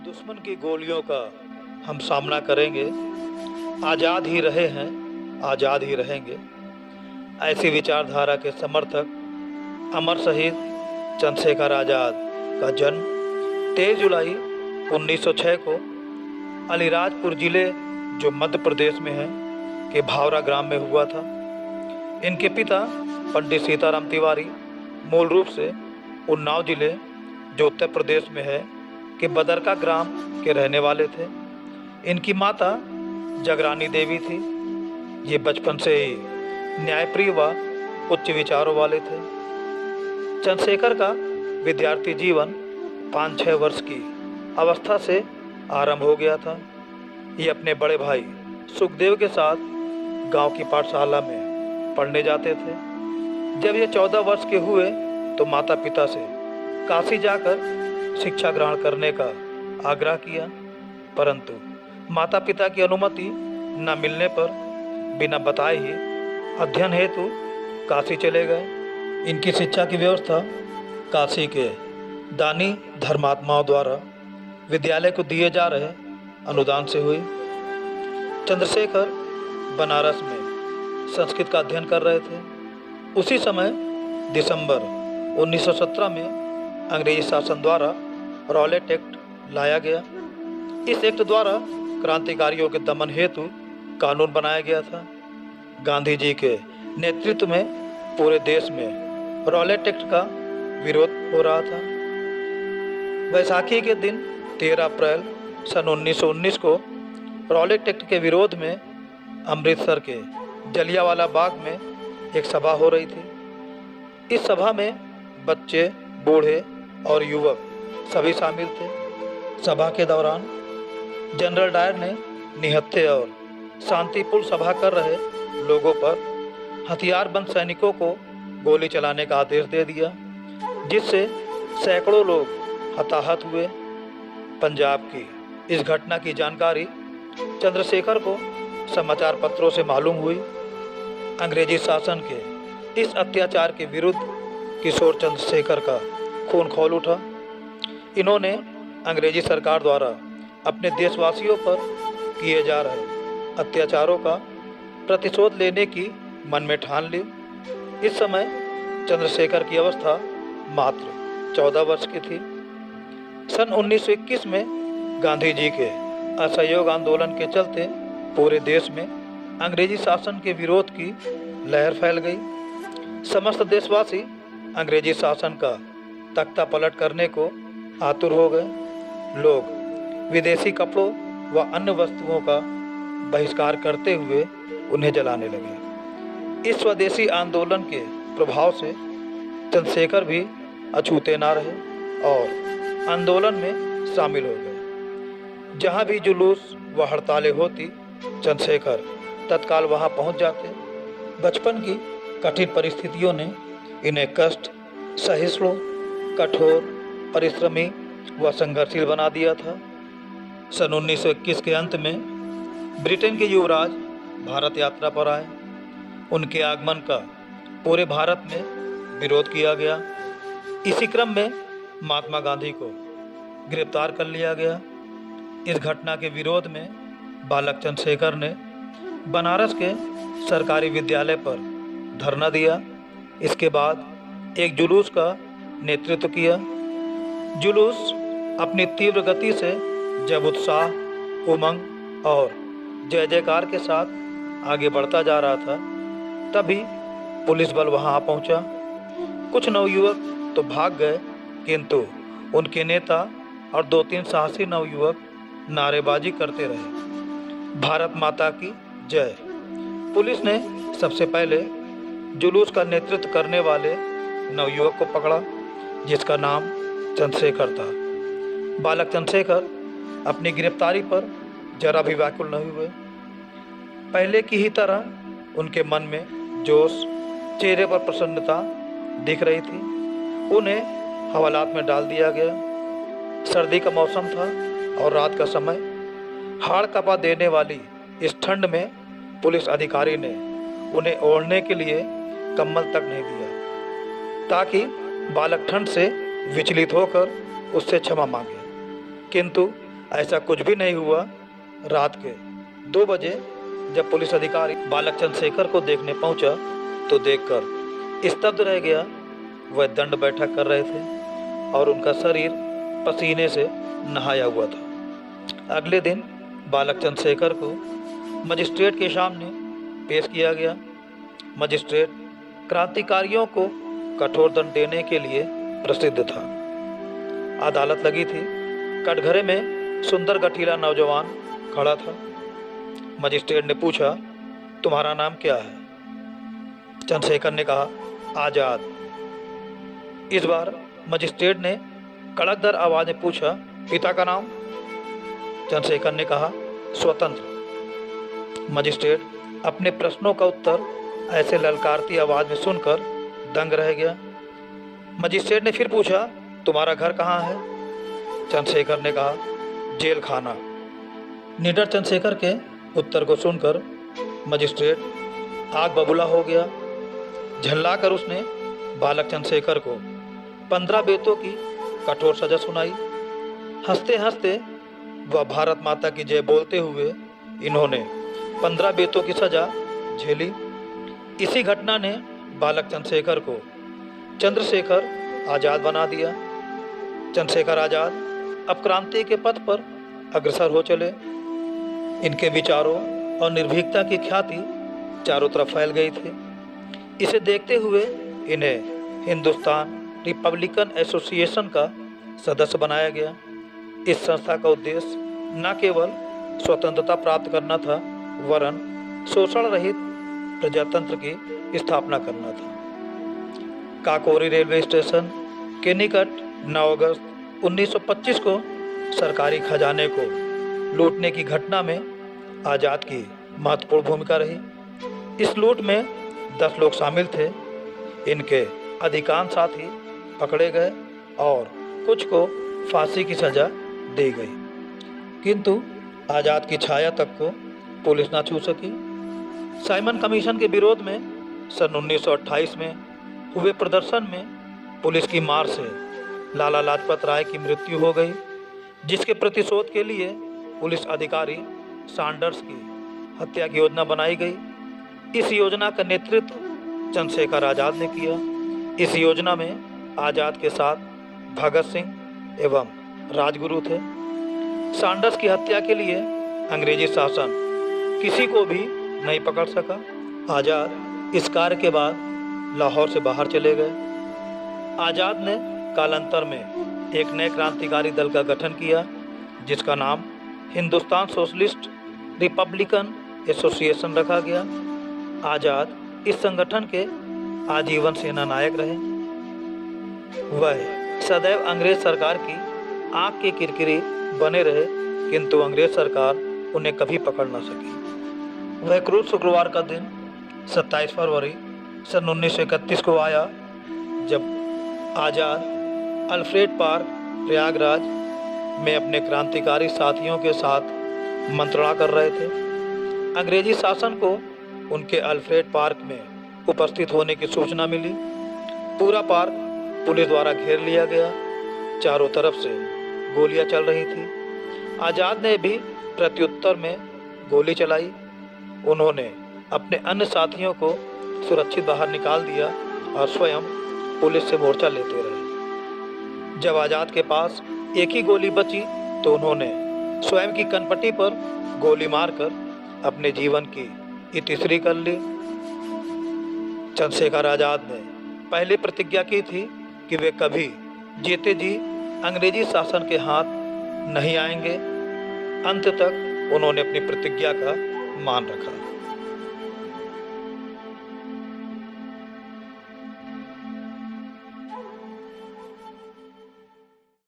दुश्मन की गोलियों का हम सामना करेंगे। आज़ाद ही रहे हैं, आज़ाद ही रहेंगे। ऐसी विचारधारा के समर्थक अमर शहीद चंद्रशेखर आज़ाद का जन्म 23 जुलाई 1906 को अलीराजपुर जिले, जो मध्य प्रदेश में है, के भावरा ग्राम में हुआ था। इनके पिता पंडित सीताराम तिवारी मूल रूप से उन्नाव जिले, जो उत्तर प्रदेश में है, के बदरका ग्राम के रहने वाले थे। इनकी माता जगरानी देवी थी। ये बचपन से ही न्यायप्रिय व उच्च विचारों वाले थे। चंद्रशेखर का विद्यार्थी जीवन 5-6 वर्ष की अवस्था से आरंभ हो गया था। ये अपने बड़े भाई सुखदेव के साथ गांव की पाठशाला में पढ़ने जाते थे। जब ये 14 वर्ष के हुए तो माता पिता से काशी जाकर शिक्षा ग्रहण करने का आग्रह किया, परंतु माता पिता की अनुमति न मिलने पर बिना बताए ही अध्ययन हेतु काशी चले गए। इनकी शिक्षा की व्यवस्था काशी के दानी धर्मात्माओं द्वारा विद्यालय को दिए जा रहे अनुदान से हुई। चंद्रशेखर बनारस में संस्कृत का अध्ययन कर रहे थे। उसी समय दिसंबर 1917 में अंग्रेजी शासन द्वारा रॉलेट एक्ट लाया गया। इस एक्ट द्वारा क्रांतिकारियों के दमन हेतु कानून बनाया गया था। गांधी जी के नेतृत्व में पूरे देश में रॉलेट एक्ट का विरोध हो रहा था। बैसाखी के दिन 13 अप्रैल सन 1919 को रॉलेट एक्ट के विरोध में अमृतसर के जलियांवाला बाग में एक सभा हो रही थी। इस सभा में बच्चे, बूढ़े और युवक सभी शामिल थे। सभा के दौरान जनरल डायर ने निहत्थे और शांतिपूर्ण सभा कर रहे लोगों पर हथियारबंद सैनिकों को गोली चलाने का आदेश दे दिया, जिससे सैकड़ों लोग हताहत हुए। पंजाब की इस घटना की जानकारी चंद्रशेखर को समाचार पत्रों से मालूम हुई। अंग्रेजी शासन के इस अत्याचार के विरुद्ध किशोर चंद्रशेखर का खून खौल उठा। इन्होंने अंग्रेजी सरकार द्वारा अपने देशवासियों पर किए जा रहे अत्याचारों का प्रतिशोध लेने की मन में ठान ली। इस समय चंद्रशेखर की अवस्था मात्र 14 वर्ष की थी। सन 1921 में गांधी जी के असहयोग आंदोलन के चलते पूरे देश में अंग्रेजी शासन के विरोध की लहर फैल गई। समस्त देशवासी अंग्रेजी शासन का तख्ता पलट करने को आतुर हो गए। लोग विदेशी कपड़ों व अन्य वस्तुओं का बहिष्कार करते हुए उन्हें जलाने लगे। इस स्वदेशी आंदोलन के प्रभाव से चंद्रशेखर भी अछूते ना रहे और आंदोलन में शामिल हो गए। जहाँ भी जुलूस व हड़तालें होती, चंद्रशेखर तत्काल वहाँ पहुँच जाते। बचपन की कठिन परिस्थितियों ने इन्हें कष्ट सहिष्णु, कठोर, परिश्रमी व संघर्षशील बना दिया था। सन 1921 के अंत में ब्रिटेन के युवराज भारत यात्रा पर आए। उनके आगमन का पूरे भारत में विरोध किया गया। इसी क्रम में महात्मा गांधी को गिरफ्तार कर लिया गया। इस घटना के विरोध में बालक चंद्रशेखर ने बनारस के सरकारी विद्यालय पर धरना दिया। इसके बाद एक जुलूस का नेतृत्व किया। जुलूस अपनी तीव्र गति से जब उत्साह, उमंग और जय जयकार के साथ आगे बढ़ता जा रहा था, तभी पुलिस बल वहां आ पहुंचा। कुछ नवयुवक तो भाग गए, किंतु उनके नेता और 2-3 साहसी नवयुवक नारेबाजी करते रहे, भारत माता की जय। पुलिस ने सबसे पहले जुलूस का नेतृत्व करने वाले नवयुवक को पकड़ा, जिसका नाम चंद्रशेखर था। बालक चंद्रशेखर अपनी गिरफ्तारी पर जरा भी व्याकुल नहीं हुए। पहले की ही तरह उनके मन में जोश, चेहरे पर प्रसन्नता दिख रही थी। उन्हें हवालात में डाल दिया गया। सर्दी का मौसम था और रात का समय। हाड़ कपा देने वाली इस ठंड में पुलिस अधिकारी ने उन्हें ओढ़ने के लिए कंबल तक नहीं दिया, ताकि बालक ठंड से विचलित होकर उससे क्षमा मांगे। किंतु ऐसा कुछ भी नहीं हुआ। रात के 2 बजे जब पुलिस अधिकारी बालक चंद्रशेखर को देखने पहुंचा तो देखकर स्तब्ध रह गया। वह दंड बैठक कर रहे थे और उनका शरीर पसीने से नहाया हुआ था। अगले दिन बालक चंद्रशेखर को मजिस्ट्रेट के सामने पेश किया गया। मजिस्ट्रेट क्रांतिकारियों को कठोर दंड देने के लिए प्रसिद्ध था। अदालत लगी थी। कटघरे में सुंदर गठीला नौजवान खड़ा था। मजिस्ट्रेट ने पूछा, तुम्हारा नाम क्या है? चंद्रशेखर ने कहा, आज़ाद। इस बार मजिस्ट्रेट ने कड़कदार आवाज में पूछा, पिता का नाम? चंद्रशेखर ने कहा, स्वतंत्र। मजिस्ट्रेट अपने प्रश्नों का उत्तर ऐसे ललकारती आवाज में सुनकर दंग रह गया। मजिस्ट्रेट ने फिर पूछा, तुम्हारा घर कहाँ है? चंद्रशेखर ने कहा, जेल खाना। निडर चंद्रशेखर के उत्तर को सुनकर मजिस्ट्रेट आग बबूला हो गया। झल्लाकर उसने बालक चंद्रशेखर को 15 बेतों की कठोर सजा सुनाई। हंसते हंसते वह भारत माता की जय बोलते हुए इन्होंने 15 बेतों की सजा झेली। इसी घटना ने बालक चंद्रशेखर को चंद्रशेखर आज़ाद बना दिया। चंद्रशेखर आज़ाद अब क्रांति के पथ पर अग्रसर हो चले। इनके विचारों और निर्भीकता की ख्याति चारों तरफ फैल गई थी। इसे देखते हुए इन्हें हिंदुस्तान रिपब्लिकन एसोसिएशन का सदस्य बनाया गया। इस संस्था का उद्देश्य न केवल स्वतंत्रता प्राप्त करना था, वरन शोषण रहित प्रजातंत्र की स्थापना करना था। काकोरी रेलवे स्टेशन के निकट 9 अगस्त 1925 को सरकारी खजाने को लूटने की घटना में आज़ाद की महत्वपूर्ण भूमिका रही। इस लूट में 10 लोग शामिल थे। इनके अधिकांश साथी पकड़े गए और कुछ को फांसी की सजा दी गई, किंतु आज़ाद की छाया तक को पुलिस न छू सकी। साइमन कमीशन के विरोध में सन 1928 में हुए प्रदर्शन में पुलिस की मार से लाला लाजपत राय की मृत्यु हो गई, जिसके प्रतिशोध के लिए पुलिस अधिकारी सैंडर्स की हत्या की योजना बनाई गई। इस योजना का नेतृत्व चंद्रशेखर आज़ाद ने किया। इस योजना में आज़ाद के साथ भगत सिंह एवं राजगुरु थे। सैंडर्स की हत्या के लिए अंग्रेजी शासन किसी को भी नहीं पकड़ सका। आज़ाद इस कार्य के बाद लाहौर से बाहर चले गए। आज़ाद ने कालांतर में एक नए क्रांतिकारी दल का गठन किया, जिसका नाम हिंदुस्तान सोशलिस्ट रिपब्लिकन एसोसिएशन रखा गया। आज़ाद इस संगठन के आजीवन सेना नायक रहे। वह सदैव अंग्रेज सरकार की आंख के किरकिरी बने रहे, किंतु अंग्रेज सरकार उन्हें कभी पकड़ न सकी। वह क्रूर शुक्रवार का दिन 27 फरवरी सन 1931 को आया, जब आज़ाद अल्फ्रेड पार्क प्रयागराज में अपने क्रांतिकारी साथियों के साथ मंत्रणा कर रहे थे। अंग्रेजी शासन को उनके अल्फ्रेड पार्क में उपस्थित होने की सूचना मिली। पूरा पार्क पुलिस द्वारा घेर लिया गया। चारों तरफ से गोलियां चल रही थी। आज़ाद ने भी प्रत्युत्तर में गोली चलाई। उन्होंने अपने अन्य साथियों को सुरक्षित बाहर निकाल दिया और स्वयं पुलिस से मोर्चा लेते रहे। जब आज़ाद के पास एक ही गोली बची तो उन्होंने स्वयं की कनपट्टी पर गोली मारकर अपने जीवन की इतिश्री कर ली। चंद्रशेखर आज़ाद ने पहले प्रतिज्ञा की थी कि वे कभी जीते जी अंग्रेजी शासन के हाथ नहीं आएंगे। अंत तक उन्होंने अपनी प्रतिज्ञा का मान रखा।